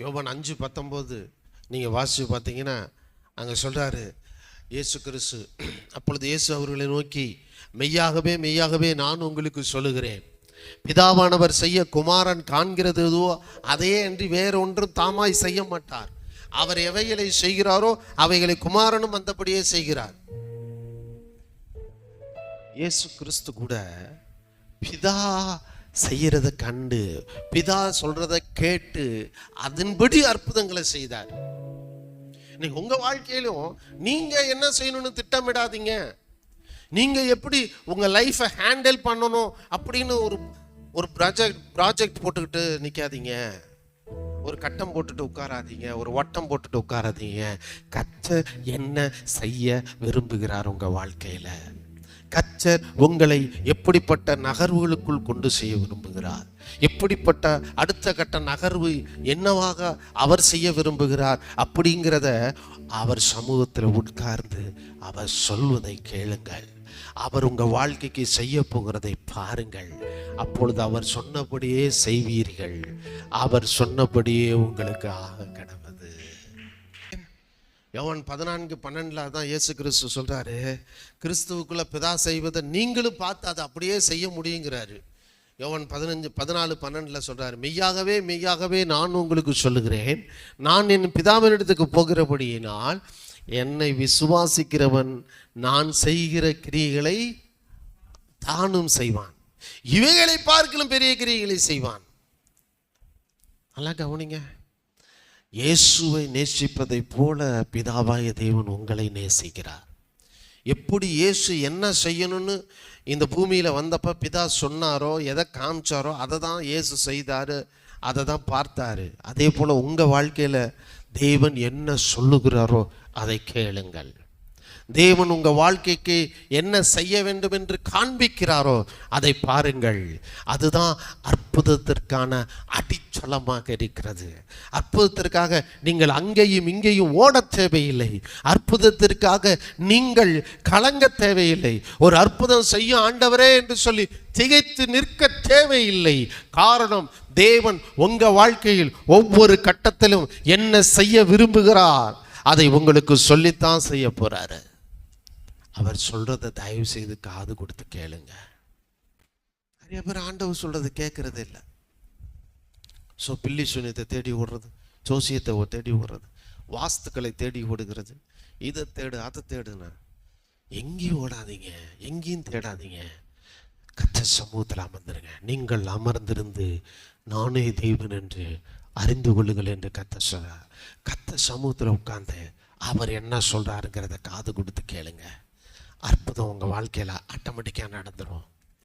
யோவான் 5:19 நீங்கள் வாசித்து பார்த்தீங்கன்னா அங்கே சொல்கிறாரு இயேசு கிறிஸ்து. அப்பொழுது இயேசு அவர்களை நோக்கி, மெய்யாகவே மெய்யாகவே நான் உங்களுக்கு சொல்லுகிறேன், பிதாவானவர் செய்ய குமாரன் காண்கிறதோ அதையே அன்றி வேற ஒன்றும் தாமாய் செய்ய மாட்டார். அவர் எவைகளை செய்கிறாரோ அவைகளை குமாரனும் அந்தபடியே செய்கிறார். இயேசு கிறிஸ்து கூட பிதா செய்யறத கண்டு, பிதா சொல்றத கேட்டு அதன்படி அற்புதங்களை செய்தார். நீங்க உங்க வாழ்க்கையிலும் நீங்க என்ன செய்யணும்னு திட்டமிடாதீங்க. நீங்க எப்படி உங்க லைஃபை ஹேண்டில் பண்ணணும் அப்படின்னு ஒரு ப்ராஜெக்ட் போட்டுக்கிட்டு நிற்காதீங்க. ஒரு கட்டம் போட்டுட்டு உட்காராதீங்க, ஒரு வட்டம் போட்டுட்டு உட்காராதீங்க. கர்த்தர் என்ன செய்ய விரும்புகிறார் உங்க வாழ்க்கையில? கர்த்தர் உங்களை எப்படிப்பட்ட நகர்வுகளுக்குள் கொண்டு செய்ய விரும்புகிறார்? எப்படிப்பட்ட அடுத்த கட்ட நகர்வு என்னவாக அவர் செய்ய விரும்புகிறார் அப்படிங்கிறத அவர் சமூகத்தில் உட்கார்ந்து அவர் சொல்வதை கேளுங்கள். அவர் உங்கள் வாழ்க்கைக்கு செய்ய போகிறதை பாருங்கள். அப்பொழுது அவர் சொன்னபடியே செய்வீர்கள். அவர் சொன்னபடியே உங்களுக்கு ஆக கடவுது. யோவான் 14:12 தான் இயேசு கிறிஸ்து சொல்கிறாரு, கிறிஸ்துவுக்குள்ள பிதா செய்வதை நீங்களும் பார்த்து அதை அப்படியே செய்ய முடியுங்கிறாரு. யோவான் 14:12 சொல்கிறாரு, மெய்யாகவே மெய்யாகவே நான் உங்களுக்கு சொல்லுகிறேன், நான் என் பிதாவினிடத்துக்கு போகிறபடியினால் என்னை விசுவாசிக்கிறவன் நான் செய்கிற கிரியைகளை தானும் செய்வான், இவைகளை பார்க்கலும் பெரிய கிரியைகளை செய்வான். நல்லா கவனிங்க. இயேசுவை நேசிப்பதை போல பிதாவாய தேவன் உங்களை நேசிக்கிறார். எப்படி இயேசு என்ன செய்யணும்னு இந்த பூமியில் வந்தப்போ பிதா சொன்னாரோ, எதை காமிச்சாரோ அதை தான் இயேசு செய்தார், அதை தான் பார்த்தாரு. அதே போல் உங்கள் வாழ்க்கையில் தேவன் என்ன சொல்லுகிறாரோ அதை கேளுங்கள். தேவன் உங்கள் வாழ்க்கைக்கு என்ன செய்ய வேண்டும் என்று காண்பிக்கிறாரோ அதை பாருங்கள். அதுதான் அற்புதத்திற்கான அடித்தளமாக இருக்கிறது. அற்புதத்திற்காக நீங்கள் அங்கேயும் இங்கேயும் ஓட தேவையில்லை. அற்புதத்திற்காக நீங்கள் கலங்க தேவையில்லை. ஒரு அற்புதம் செய்யும் ஆண்டவரே என்று சொல்லி திகைத்து நிற்க தேவையில்லை. காரணம், தேவன் உங்கள் வாழ்க்கையில் ஒவ்வொரு கட்டத்திலும் என்ன செய்ய விரும்புகிறார் அதை உங்களுக்கு சொல்லித்தான் செய்ய போறாரு. அவர் சொல்றதை தயவு செய்து காது கொடுத்து கேளுங்க. நிறைய பேர் ஆண்டவர் சொல்றது கேட்கறது இல்லை. பில்லி சூனியத்தை தேடி ஓடுறது, ஜோசியத்தை தேடி ஓடுறது, வாஸ்துக்களை தேடி ஓடுகிறது, இதை தேடு அதை தேடுனா எங்கேயும் ஓடாதீங்க, எங்கேயும் தேடாதீங்க. கர்த்தர் சமூகத்தில் அமர்ந்துருங்க. நீங்கள் அமர்ந்திருந்து நானே தேவன் என்று அறிந்து கொள்ளுங்கள் என்று கர்த்தர் சொல்றார். கர்த்தர் சமூகத்தில் உட்கார்ந்து அவர் என்ன சொல்றாருங்கிறத காது கொடுத்து கேளுங்க. அற்புதம் உங்கள் வாழ்க்கையில் ஆட்டோமேட்டிக்காக நடந்துடும்.